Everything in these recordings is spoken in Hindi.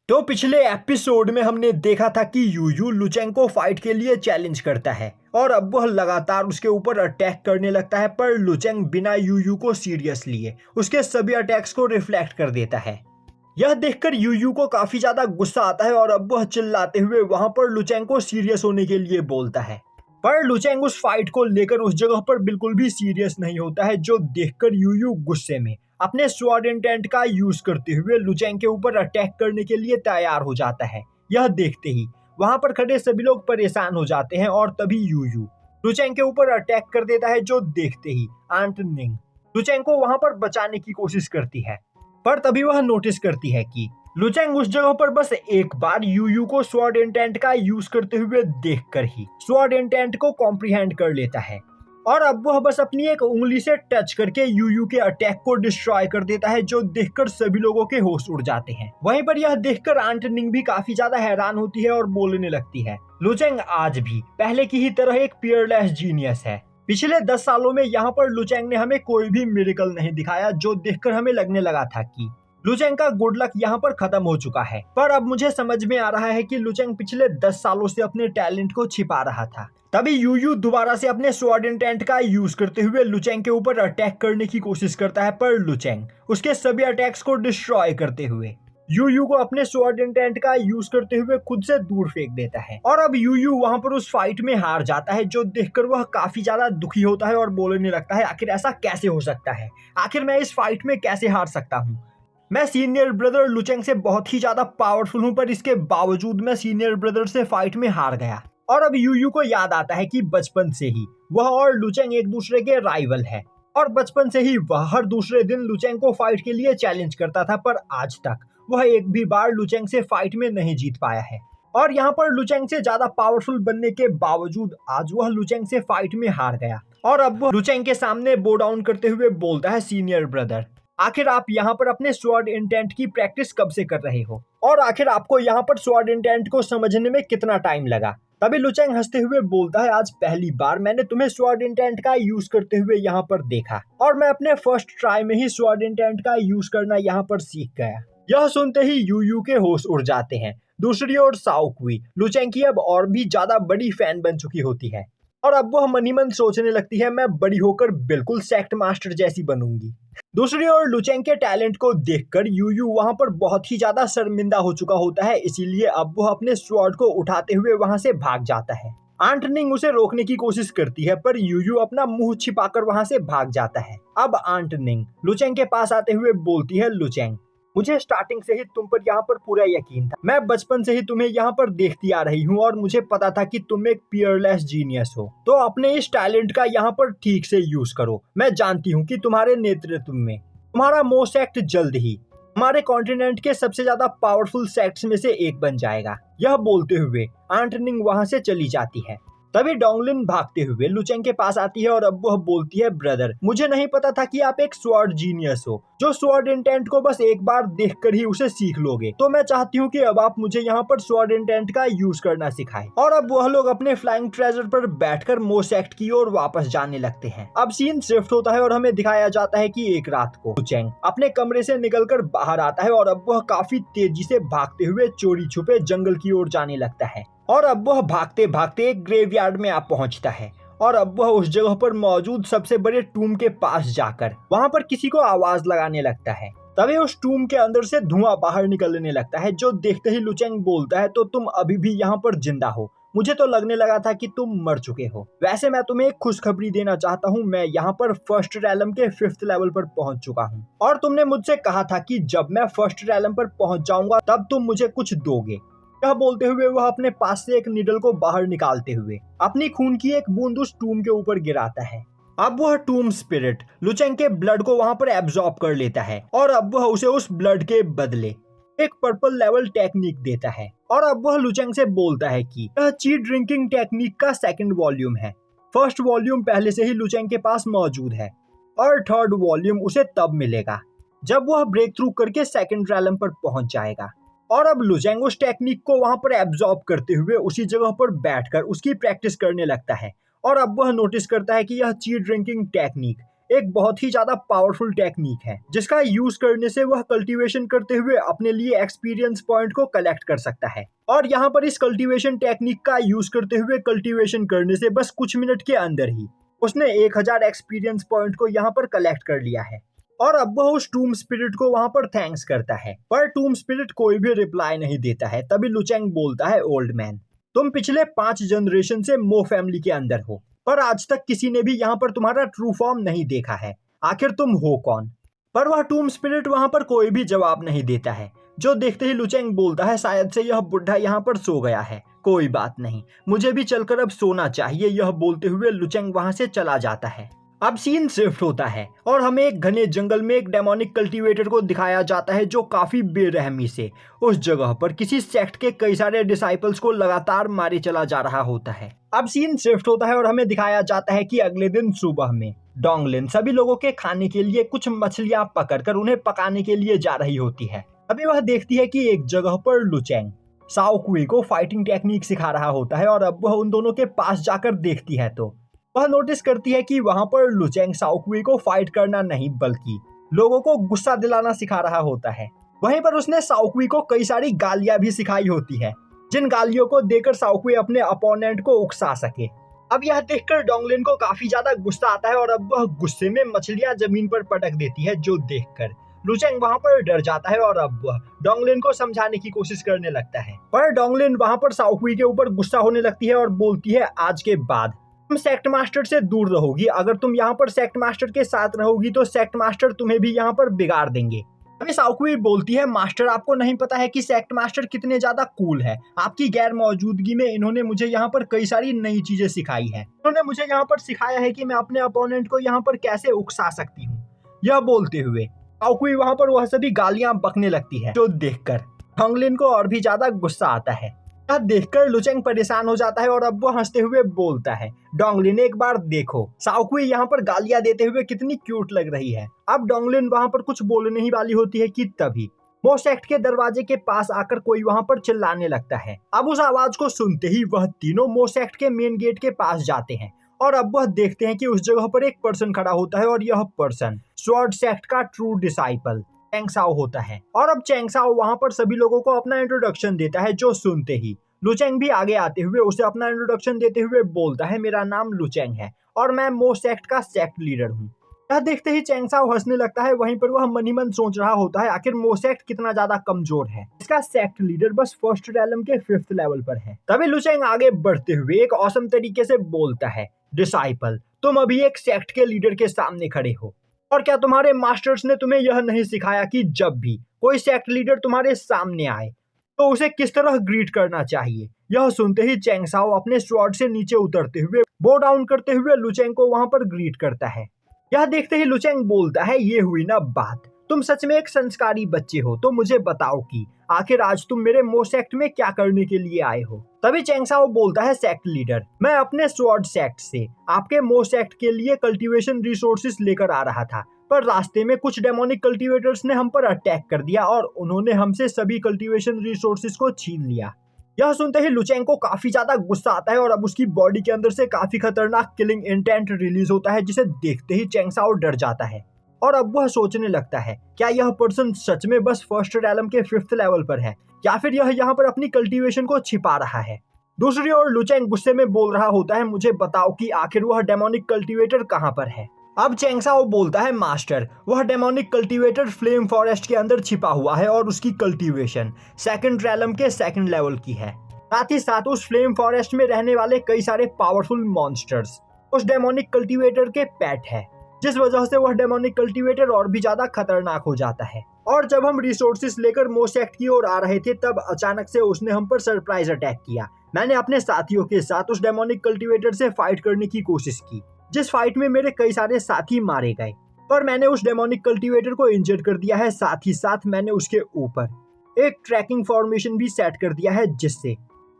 तो पिछले एपिसोड में हमने देखा था कि यूयू लुचेंग को फाइट के लिए चैलेंज करता है और अब वह लगातार उसके ऊपर अटैक करने लगता है, पर लुचेंग बिना यूयू को सीरियस लिए उसके सभी अटैक्स को रिफ्लेक्ट कर देता है। यह देखकर यूयू को काफी ज्यादा गुस्सा आता है और अब वह चिल्लाते हुए वहां पर लुचेंग को सीरियस होने के लिए बोलता है, पर लुचेंग उस फाइट को लेकर उस जगह पर बिल्कुल भी सीरियस नहीं होता है, जो देखकर यूयू गुस्से में अपने स्वॉर्ड इंटेंट का यूज करते हुए लुचेंग के ऊपर अटैक करने के लिए तैयार हो जाता है। यह देखते ही वहां पर खड़े सभी लोग परेशान हो जाते हैं और तभी यूयू लुचेंग के ऊपर अटैक कर देता है, जो देखते ही आंट निंग लुचेंग को वहां पर बचाने की कोशिश करती है, पर तभी वह नोटिस करती है कि लुचेंग उस जगह पर बस एक बार यूयू को स्वॉर्ड इंटेंट का यूज करते हुए देखकर ही स्वॉर्ड इंटेंट को कॉम्प्रिहेंड कर लेता है और अब वह बस अपनी एक उंगली से टच करके यूयू के अटैक को डिस्ट्रॉय कर देता है, जो देखकर सभी लोगों के होश उड़ जाते हैं। वहीं पर यह देखकर आंट निंग भी काफी ज्यादा हैरान होती है और बोलने लगती है, लुचेंग आज भी पहले की ही तरह एक पियरलेस जीनियस है। पिछले 10 सालों में यहाँ पर लुचेंग ने हमें कोई भी मिरेकल नहीं दिखाया, जो देखकर हमें लगने लगा था कि लुचेंग का गुड लक यहाँ पर खत्म हो चुका है। पर अब मुझे समझ में आ रहा है कि लुचेंग पिछले 10 सालों से अपने टैलेंट को छिपा रहा था। तभी यूयू दोबारा से अपने स्वॉर्ड इंटेंट का यूज करते हुए लुचेंग के ऊपर अटैक करने की कोशिश करता है, पर लुचेंग उसके सभी अटैक्स को डिस्ट्रॉय करते हुए यूयू को अपने स्वॉर्ड इंटेंट का यूज करते हुए खुद से दूर फेंक देता है और अब यूयू वहां पर उस फाइट में हार जाता है, जो देखकर वह काफी ज्यादा दुखी होता है और बोलने लगता है, आखिर ऐसा कैसे हो सकता है, आखिर मैं इस फाइट में कैसे हार सकता हूँ। मैं सीनियर ब्रदर लुचेंग से बहुत ही ज्यादा पावरफुल हूँ, पर इसके बावजूद मैं सीनियर ब्रदर से फाइट में हार गया। और अब यूयू को याद आता है कि बचपन से ही वह और लुचेंग एक दूसरे के राइवल है और बचपन से ही वह हर दूसरे दिन लुचेंग को फाइट के लिए चैलेंज करता था, पर आज तक वह एक भी बार लुचेंग से फाइट में नहीं जीत पाया है। और यहाँ पर लुचेंग से ज्यादा पावरफुल बनने के बावजूद आज वह लुचेंग से फाइट में हार गया और अब वह लुचेंग के सामने बो डाउन करते हुए बोलता है, सीनियर ब्रदर, आखिर आप यहाँ पर अपने स्वॉर्ड इंटेंट की प्रैक्टिस कब से कर रहे हो और आखिर आपको यहाँ पर स्वॉर्ड इंटेंट को समझने में कितना टाइम लगा। तभी लुचेंग हंसते हुए बोलता है, आज पहली बार मैंने तुम्हें स्वॉर्ड इंटेंट का यूज करते हुए यहाँ पर देखा और मैं अपने फर्स्ट ट्राई में ही स्वॉर्ड इंटेंट का यूज करना यहाँ पर सीख गया। यह सुनते ही यूयू के होश उड़ जाते हैं। दूसरी ओर साओक्वी लुचेंग की अब और भी ज्यादा बड़ी फैन बन चुकी होती है और अब वह मन ही मन सोचने लगती है, मैं बड़ी होकर बिल्कुल सेक्ट मास्टर जैसी बनूंगी। दूसरी ओर लुचेंग के टैलेंट को देखकर यूयू वहां पर बहुत ही ज्यादा शर्मिंदा हो चुका होता है, इसीलिए अब वह अपने स्वॉर्ड को उठाते हुए वहां से भाग जाता है। आंट निंग उसे रोकने की कोशिश करती है, पर यूयू अपना मुंह छिपाकर वहां से भाग जाता है। अब आंट निंग लुचेंग के पास आते हुए बोलती है, लुचेंग, मुझे स्टार्टिंग से ही तुम पर यहाँ पर पूरा यकीन था। मैं बचपन से ही तुम्हें यहाँ पर देखती आ रही हूँ और मुझे पता था कि तुम एक पियरलेस जीनियस हो, तो अपने इस टैलेंट का यहाँ पर ठीक से यूज करो। मैं जानती हूँ कि तुम्हारे नेतृत्व में तुम्हारा मो सेक्ट जल्द ही हमारे कॉन्टिनेंट के सबसे ज्यादा पावरफुल सेक्ट्स में से एक बन जाएगा। यह बोलते हुए आंट निंग वहां से चली जाती है। तभी डोंगलिन भागते हुए लुचेंग के पास आती है और अब वह बोलती है, ब्रदर, मुझे नहीं पता था कि आप एक स्वॉर्ड जीनियस हो जो स्वॉर्ड इंटेंट को बस एक बार देखकर ही उसे सीख लोगे, तो मैं चाहती हूँ कि अब आप मुझे यहाँ पर स्वॉर्ड इंटेंट का यूज करना सिखाएं। और अब वह लोग अपने फ्लाइंग ट्रेजर पर बैठकर मो सेक्ट की ओर वापस जाने लगते हैं। अब सीन शिफ्ट होता है और हमें दिखाया जाता है कि एक रात को लुचेंग अपने कमरे से निकलकर बाहर आता है और अब वह काफी तेजी से भागते हुए चोरी छुपे जंगल की ओर जाने लगता है और अब वह भागते भागते एक ग्रेवयार्ड में आ पहुंचता है और अब वह उस जगह पर मौजूद सबसे बड़े टूम के पास जाकर वहां पर किसी को आवाज लगाने लगता है। तभी उस टूम के अंदर से धुआं बाहर निकलने लगता है, जो देखते ही लुचेंग बोलता है, तो तुम अभी भी यहाँ पर जिंदा हो, मुझे तो लगने लगा था कि तुम मर चुके हो। वैसे मैं तुम्हें एक खुशखबरी देना चाहता हूँ, मैं यहाँ पर फर्स्ट रैलम के 5th लेवल पर पहुंच चुका हूँ और तुमने मुझसे कहा था कि जब मैं फर्स्ट रैलम पर पहुंच जाऊंगा तब तुम मुझे कुछ दोगे। यह बोलते हुए वह अपने पास से एक नीडल को बाहर निकालते हुए अपनी खून की एक बूंद उस टूम के ऊपर गिराता है। अब वह टूम स्पिरिट लुचेंग के ब्लड को वहां पर एब्जॉर्ब कर लेता है और अब वह उसे उस ब्लड के बदले एक पर्पल लेवल टेक्निक देता है और अब वह लुचेंग से बोलता है कि यह चीट ड्रिंकिंग टेक्निक का 2nd वॉल्यूम है। 1st वॉल्यूम पहले से ही लुचेंग के पास मौजूद है और 3rd वॉल्यूम उसे तब मिलेगा जब वह ब्रेक थ्रू करके 2nd रैलम पर पहुंच जाएगा। और अब लुचेंग उस टेक्निक को वहां पर एब्जॉर्ब करते हुए उसी जगह पर बैठकर उसकी प्रैक्टिस करने लगता है और अब वह नोटिस करता है कि यह चीट ड्रिंकिंग टेक्निक एक बहुत ही ज्यादा पावरफुल टेक्निक है जिसका यूज करने से वह कल्टीवेशन करते हुए अपने लिए एक्सपीरियंस पॉइंट को कलेक्ट कर सकता है। और यहाँ पर इस कल्टीवेशन टेक्निक का यूज करते हुए कल्टीवेशन करने से बस कुछ मिनट के अंदर ही उसने 1000 एक्सपीरियंस पॉइंट को यहाँ पर कलेक्ट कर लिया है। और अब वह उस टूम स्पिरिट को वहां पर थैंक्स करता है, पर टूम स्पिरिट कोई भी रिप्लाई नहीं देता है। तभी लुचेंग बोलता है, ओल्ड मैन, तुम पिछले 5 जनरेशन से मो फैमिली के अंदर हो, पर आज तक किसी ने भी यहाँ पर तुम्हारा ट्रू फॉर्म नहीं देखा है। आखिर तुम हो कौन? पर वह टूम स्पिरिट वहां पर कोई भी जवाब नहीं देता है। जो देखते ही लुचेंग बोलता है, शायद से यह बुढ़ा यहाँ पर सो गया है, कोई बात नहीं, मुझे भी चलकर अब सोना चाहिए। यह बोलते हुए लुचेंग वहां से चला जाता है। अब सीन शिफ्ट होता है और हमें एक घने जंगल में एक डेमोनिक कल्टीवेटर को दिखाया जाता है जो काफी बेरहमी से उस जगह पर किसी सेक्ट के कई सारे डिसाइपल्स को लगातार मारे चला जा रहा होता है। अब सीन शिफ्ट होता है और हमें दिखाया जाता है कि अगले दिन सुबह में डोंगलिन सभी लोगों के खाने के लिए कुछ मछलियां पकड़कर उन्हें पकाने के लिए जा रही होती है। अभी वह देखती है कि एक जगह पर लुचेंग साओ क्वी को फाइटिंग टेक्निक सिखा रहा होता है और अब वह उन दोनों के पास जाकर देखती है तो वह नोटिस करती है कि वहां पर लुचेंग साओ क्वी को फाइट करना नहीं बल्कि लोगों को गुस्सा दिलाना सिखा रहा होता है। वहीं पर उसने साओ क्वी को कई सारी गालियां भी सिखाई होती है जिन गालियों को देकर साओ क्वी अपने अपोनेंट को उकसा सके। अब यह देखकर डोंगलिन को काफी ज्यादा गुस्सा आता है और अब वह गुस्से में मछलियां जमीन पर पटक देती है, जो देखकर लुचेंग वहां पर डर जाता है और अब वह डोंगलिन को समझाने की कोशिश करने लगता है। पर डोंगलिन वहां पर साओ क्वी के ऊपर गुस्सा होने लगती है और बोलती है, आज के बाद तुम सेक्ट मास्टर से दूर रहोगी। अगर तुम यहाँ पर सेक्ट मास्टर के साथ रहोगी तो सेक्ट मास्टर तुम्हें भी यहाँ पर बिगाड़ देंगे। अभी साओ क्वी बोलती है, मास्टर आपको नहीं पता है कि सेक्ट मास्टर कितने ज्यादा कूल है। आपकी गैर मौजूदगी में इन्होंने मुझे यहाँ पर कई सारी नई चीजें सिखाई है। इन्होंने मुझे यहाँ पर सिखाया है कि मैं अपने अपोनेंट को यहाँ पर कैसे उकसा सकती हूँ। यह बोलते हुए साओ क्वी वहाँ पर वह सभी गालियां बकने लगती है, जो देखकर डोंगलिन को और भी ज्यादा गुस्सा आता है। यह देखकर लुचेंग परेशान हो जाता है और अब वो हंसते हुए बोलता है, डोंगलिन एक बार देखो साओ क्वी यहाँ पर गालियां देते हुए कितनी क्यूट लग रही है। अब डोंगलिन वहां पर कुछ बोलने ही वाली होती है कि तभी मो सेक्ट के दरवाजे के पास आकर कोई वहां पर चिल्लाने लगता है। अब उस आवाज को सुनते ही वह तीनों मो सेक्ट के मेन गेट के पास जाते हैं और अब वह देखते हैं कि उस जगह पर एक पर्सन खड़ा होता है और यह पर्सन स्वॉर्ड सेक्ट का ट्रू डिसाइपल चैंग साओ होता है। और अब चैंग साओ वहां पर सभी लोगों को अपना इंट्रोडक्शन देता है, जो सुनते ही लुचेंग भी आगे आते हुए उसे अपना इंट्रोडक्शन देते हुए बोलता है, मेरा नाम लुचेंग है और मैं मो सेक्ट का सेक्ट लीडर हूँ। यह देखते ही चैंग साओ हंसने लगता है। वहीं पर वह मन ही मन सोच रहा होता है, आखिर मो सेक्ट कितना ज्यादा कमजोर है, इसका सेक्ट लीडर बस फर्स्ट रैलम के 5th लेवल पर है। तभी लुचेंग आगे बढ़ते हुए एक औसम तरीके से बोलता है, डिसाइपल तुम अभी एक सेक्ट के लीडर के सामने खड़े हो और क्या तुम्हारे मास्टर्स ने तुम्हें यह नहीं सिखाया कि जब भी कोई सेक्ट लीडर तुम्हारे सामने आए तो उसे किस तरह ग्रीट करना चाहिए। यह सुनते ही चैंग साओ अपने स्वॉर्ड से नीचे उतरते हुए बो डाउन करते हुए लुचेंग को वहां पर ग्रीट करता है। यह देखते ही लुचेंग बोलता है, ये हुई ना बात, तुम सच में एक संस्कारी बच्चे हो, तो मुझे बताओ कि आखिर आज तुम मेरे मो सेक्ट में क्या करने के लिए आए हो। तभी चैंग साओ बोलता है, सेक्ट लीडर मैं अपने स्वॉर्ड सेक्ट से आपके मो सेक्ट के लिए कल्टीवेशन रिसोर्सेज लेकर आ रहा था, पर रास्ते में कुछ डेमोनिक कल्टीवेटर्स ने हम पर अटैक कर दिया और उन्होंने हमसे सभी कल्टीवेशन रिसोर्सेज को छीन लिया। यह सुनते ही लुचेंग को काफी ज्यादा गुस्सा आता है और अब उसकी बॉडी के अंदर से काफी खतरनाक किलिंग इंटेंट रिलीज होता है, जिसे देखते ही चैंग साओ डर जाता है और अब वह सोचने लगता है, क्या यह पर्सन सच में बस फर्स्ट रैलम के 5th लेवल पर है या फिर यह यहाँ पर अपनी कल्टीवेशन को छिपा रहा है। दूसरी ओर लुचेंग गुस्से में बोल रहा होता है, मुझे बताओ कि आखिर वह डेमोनिक कल्टीवेटर कहाँ पर है। अब चैंग साओ बोलता है, मास्टर वह डेमोनिक कल्टीवेटर फ्लेम फॉरेस्ट के अंदर छिपा हुआ है और उसकी कल्टीवेशन 2nd रैलम के 2nd लेवल की है। साथ ही साथ उस फ्लेम फॉरेस्ट में रहने वाले कई सारे पावरफुल मॉन्स्टर्स उस डेमोनिक कल्टीवेटर के पेट है, जिस वजह से वह डेमोनिक कल्टीवेटर और भी ज्यादा खतरनाक हो जाता है। और जब हम रिसोर्सेज लेकर मो सेक्ट की ओर आ रहे थे तब अचानक से उसने हम पर सरप्राइज अटैक किया। मैंने अपने साथियों के साथ उस डेमोनिक कल्टीवेटर से फाइट करने की कोशिश की, जिस फाइट में मेरे कई सारे साथी मारे गए, पर मैंने उस डेमोनिक कल्टीवेटर को इंजर कर दिया है। साथ ही साथ मैंने उसके ऊपर एक ट्रैकिंग फॉर्मेशन भी सेट कर दिया है, जिससे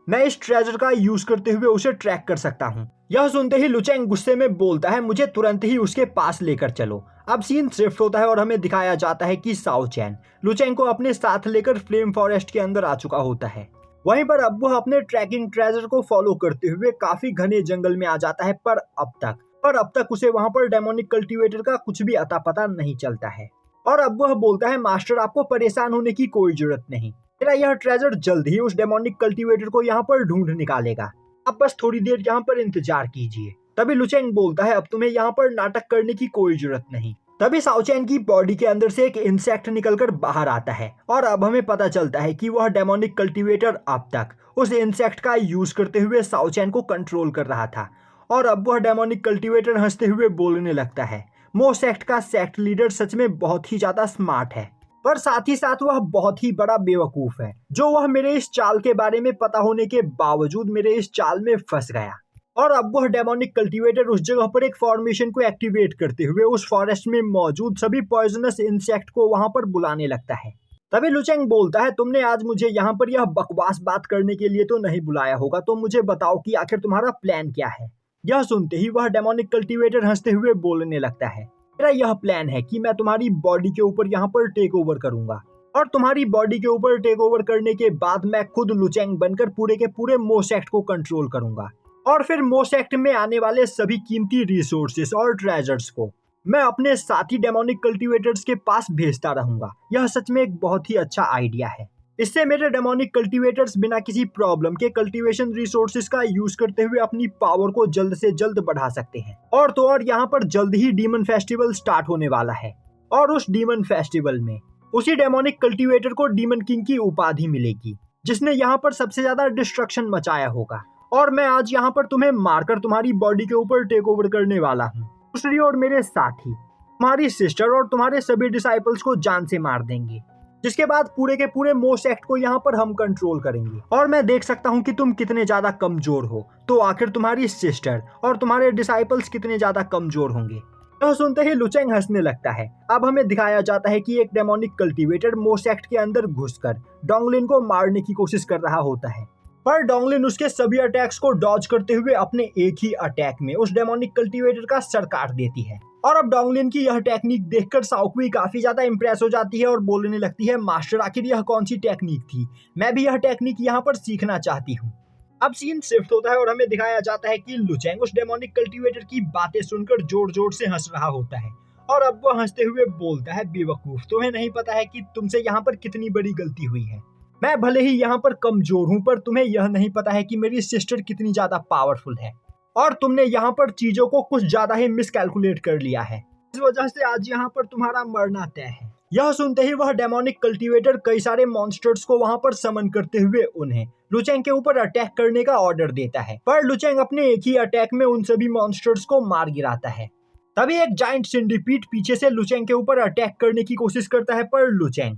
मैं इस ट्रेजर का यूज करते हुए उसे ट्रैक कर सकता हूँ। यह सुनते ही लुचेंग गुस्से में बोलता है, मुझे तुरंत ही उसके पास लेकर चलो। अब सीन शिफ्ट होता है और हमें दिखाया जाता है कि साओ चैन लुचेंग को अपने साथ लेकर फ्लेम फॉरेस्ट के अंदर आ चुका होता है। वहीं पर अब वह अपने ट्रैकिंग ट्रेजर को फॉलो करते हुए काफी घने जंगल में आ जाता है, पर अब तक पर अब तक उसे वहां पर डेमोनिक कल्टीवेटर का कुछ भी अता पता नहीं चलता है। और अब वह बोलता है, मास्टर आपको परेशान होने की कोई जरूरत नहीं, मेरा यह ट्रेजर जल्द ही उस डेमोनिक कल्टीवेटर को यहाँ पर ढूंढ निकालेगा, आप बस थोड़ी देर यहाँ पर इंतजार कीजिए। तभी लुचेंग बोलता है, अब तुम्हें यहाँ पर नाटक करने की कोई जरूरत नहीं। तभी साओचैन की बॉडी के अंदर से एक इंसेक्ट निकलकर बाहर आता है और अब हमें पता चलता है कि वह डेमोनिक कल्टीवेटर अब तक उस इंसेक्ट का यूज करते हुए साओचैन को कंट्रोल कर रहा था। और अब वह डेमोनिक कल्टीवेटर हंसते हुए बोलने लगता है, मो सेक्ट का सेक्ट लीडर सच में बहुत ही ज्यादा स्मार्ट है, पर साथ ही साथ वह बहुत ही बड़ा बेवकूफ है, जो वह मेरे इस चाल के बारे में पता होने के बावजूद मेरे इस चाल में फंस गया। और अब वह डेमोनिक कल्टीवेटर उस जगह पर एक फॉर्मेशन को एक्टिवेट करते हुए उस फॉरेस्ट में मौजूद सभी पॉइजनस इंसेक्ट को वहां पर बुलाने लगता है। तभी लुचेंग बोलता है, तुमने आज मुझे यहाँ पर यह बकवास बात करने के लिए तो नहीं बुलाया होगा, तो मुझे बताओ कि आखिर तुम्हारा प्लान क्या है। यह सुनते ही वह डेमोनिक कल्टीवेटर हंसते हुए बोलने लगता है, मेरा यह प्लान है कि मैं तुम्हारी बॉडी के ऊपर यहाँ पर टेक ओवर करूंगा और तुम्हारी बॉडी के ऊपर टेक ओवर करने के बाद मैं खुद लुचेंग बनकर पूरे के पूरे मो सेक्ट को कंट्रोल करूंगा और फिर मो सेक्ट में आने वाले सभी कीमती रिसोर्सेस और ट्रेजर्स को मैं अपने साथी डेमोनिक कल्टीवेटर्स के पास भेजता रहूंगा। यह सच में एक बहुत ही अच्छा आइडिया है। इससे मेरे डेमोनिक कल्टीवेटर्स बिना किसी प्रॉब्लम के कल्टीवेशन रिसोर्सेज का यूज करते हुए अपनी पावर को जल्द से जल्द बढ़ा सकते हैं। और तो और यहाँ पर जल्द ही डीमन फेस्टिवल स्टार्ट होने वाला है और उस डीमन फेस्टिवल में उसी डेमोनिक कल्टीवेटर को डीमन किंग की उपाधि मिलेगी, जिसने यहाँ पर सबसे ज्यादा डिस्ट्रक्शन मचाया होगा। और मैं आज यहाँ पर तुम्हें मारकर तुम्हारी बॉडी के ऊपर टेक ओवर करने वाला हूँ। दूसरी ओर मेरे साथी तुम्हारी सिस्टर और तुम्हारे सभी डिसाइपल्स को जान से मार देंगे, जिसके बाद पूरे के पूरे मो सेक्ट को यहाँ पर हम कंट्रोल करेंगे। और मैं देख सकता हूँ कि तुम कितने ज्यादा कमजोर हो, तो आखिर तुम्हारी सिस्टर और तुम्हारे डिसाइपल्स कितने ज्यादा कमजोर होंगे। यह सुनते ही लुचेंग हंसने लगता है। अब हमें दिखाया जाता है कि एक डेमोनिक कल्टीवेटर मो सेक्ट के अंदर घुसकर डोंगलिन को मारने की कोशिश कर रहा होता है, पर डोंगलिन उसके सभी अटैक्स को डॉज करते हुए अपने एक ही अटैक में उस डेमोनिक कल्टीवेटर का सर काट देती है। और अब डोंगलिन की यह टेक्निक देखकर साओक्वी काफी ज्यादा इंप्रेस हो जाती है और बोलने लगती है, मास्टर आखिर यह कौन सी टेक्निक थी, मैं भी यह टेक्निक यहाँ पर सीखना चाहती हूँ। अब सीन शिफ्ट होता है और हमें दिखाया जाता है कि लुचेंग उस डेमोनिक कल्टीवेटर की बातें सुनकर जोर जोर से हंस रहा होता है। और अब वह हंसते हुए बोलता है, बेवकूफ, तुम्हें नहीं पता है कि तुमसे यहाँ पर कितनी बड़ी गलती हुई है। मैं भले ही यहाँ पर कमजोर हूँ, पर तुम्हें यह नहीं पता है कि मेरी सिस्टर कितनी ज्यादा पावरफुल है और तुमने यहाँ पर चीजों को कुछ ज्यादा ही मिसकैलकुलेट कर लिया है। इस वजह से आज यहाँ पर तुम्हारा मरना तय है। यह सुनते ही वह डेमोनिक कल्टीवेटर कई सारे मॉन्स्टर्स को वहां पर समन करते हुए उन्हें लुचेंग के ऊपर अटैक करने का ऑर्डर देता है, पर लुचेंग अपने एक ही अटैक में उन सभी मॉन्स्टर्स को मार गिराता है। तभी एक जाइंट सिंडिपीड पीछे से लुचेंग के ऊपर अटैक करने की कोशिश करता है, पर लुचेंग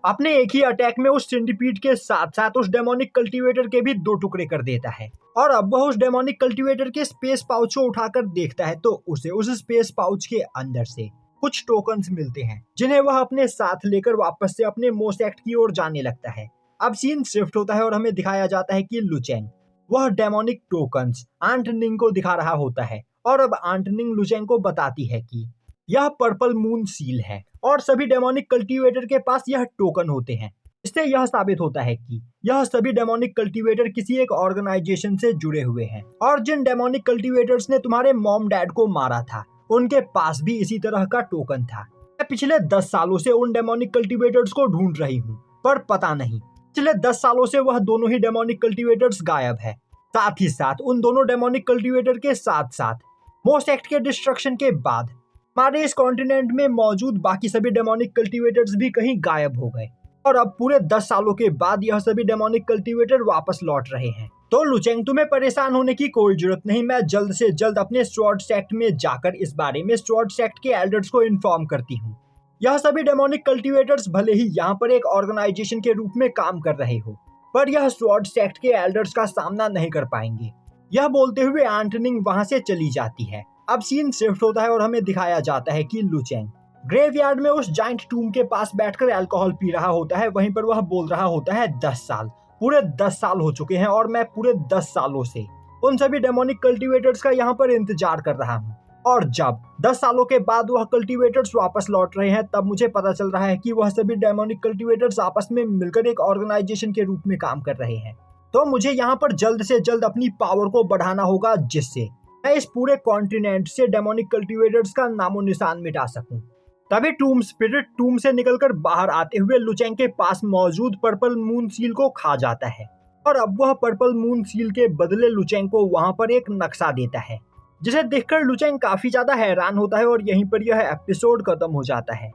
अपने एक ही अटैक में उस सिंडिपीड के साथ साथ उस डेमोनिक कल्टीवेटर के भी 2 टुकड़े कर देता है। और अब वह उस डेमोनिक कल्टीवेटर के स्पेस पाउच को उठाकर देखता है तो उसे उस स्पेस पाउच के अंदर से कुछ टोकन्स मिलते हैं, जिन्हें वह अपने साथ लेकर वापस से अपने मो सेक्ट की ओर जाने लगता है। अब सीन शिफ्ट होता है और हमें दिखाया जाता है कि लुचेंग वह डेमोनिक टोकन्स आंट निंग को दिखा रहा होता है। और अब आंट निंग लुचेंग को बताती है कि यह पर्पल मून सील है और सभी डेमोनिक कल्टीवेटर के पास यह टोकन होते हैं। इससे यह साबित होता है कि यह सभी डेमोनिक कल्टीवेटर किसी एक ऑर्गेनाइजेशन से जुड़े हुए हैं और जिन डेमोनिक कल्टीवेटर्स ने तुम्हारे मॉम डैड को मारा था उनके पास भी इसी तरह का टोकन था। मैं पिछले 10 सालों से उन डेमोनिक कल्टीवेटर्स को ढूंढ रही हूँ, पर पता नहीं पिछले 10 सालों से वह दोनों ही डेमोनिक कल्टीवेटर्स गायब है। साथ ही साथ उन दोनों डेमोनिक कल्टीवेटर के साथ साथ मो सेक्ट के डिस्ट्रक्शन के बाद हमारे इस कॉन्टिनेंट में मौजूद बाकी सभी डेमोनिक कल्टीवेटर्स भी कहीं गायब हो गए और अब पूरे 10 सालों के बाद यह सभी डेमोनिक कल्टीवेटर वापस लौट रहे हैं। तो लुचेंग, तुम्हें परेशान होने की कोई जरूरत नहीं। मैं जल्द से जल्द अपने स्वॉर्ड सेक्ट में जाकर इस बारे में स्वॉर्ड सेक्ट के एल्डर्स को इन्फॉर्म करती हूँ। यह सभी डेमोनिक कल्टीवेटर्स भले ही यहाँ पर एक ऑर्गेनाइजेशन के रूप में काम कर रहे हो, पर यह स्वॉर्ड सेक्ट के एल्डर्स का सामना नहीं कर पाएंगे। यह बोलते हुए आंट निंग वहां से चली जाती है। अब सीन शिफ्ट होता है और हमें दिखाया जाता है कि लुचेंग ग्रेवयार्ड में उस जाइंट टूम के पास बैठकर अल्कोहल पी रहा होता है। वहीं पर वह बोल रहा होता है, 10 साल, पूरे 10 साल हो चुके हैं और मैं पूरे 10 सालों से उन सभी डेमोनिक कल्टीवेटर्स का यहाँ पर इंतजार कर रहा हूँ। और जब 10 सालों के बाद वह कल्टीवेटर्स वापस लौट रहे हैं, तब मुझे पता चल रहा है कि वह सभी डेमोनिक कल्टीवेटर्स आपस में मिलकर एक ऑर्गेनाइजेशन के रूप में काम कर रहे हैं। तो मुझे यहाँ पर जल्द से जल्द अपनी पावर को बढ़ाना होगा, जिससे मैं इस पूरे कॉन्टिनेंट से डेमोनिक कल्टीवेटर्स का नामो निशान मिटा सकूं। तभी टूम स्पिरिट टूम से निकलकर बाहर आते हुए लुचेंग के पास मौजूद पर्पल मून सील को खा जाता है और अब वह पर्पल मून सील के बदले लुचेंग को वहां पर एक नक्शा देता है, जिसे देखकर लुचेंग काफी ज्यादा हैरान होता है और यहीं पर यह एपिसोड खत्म हो जाता है।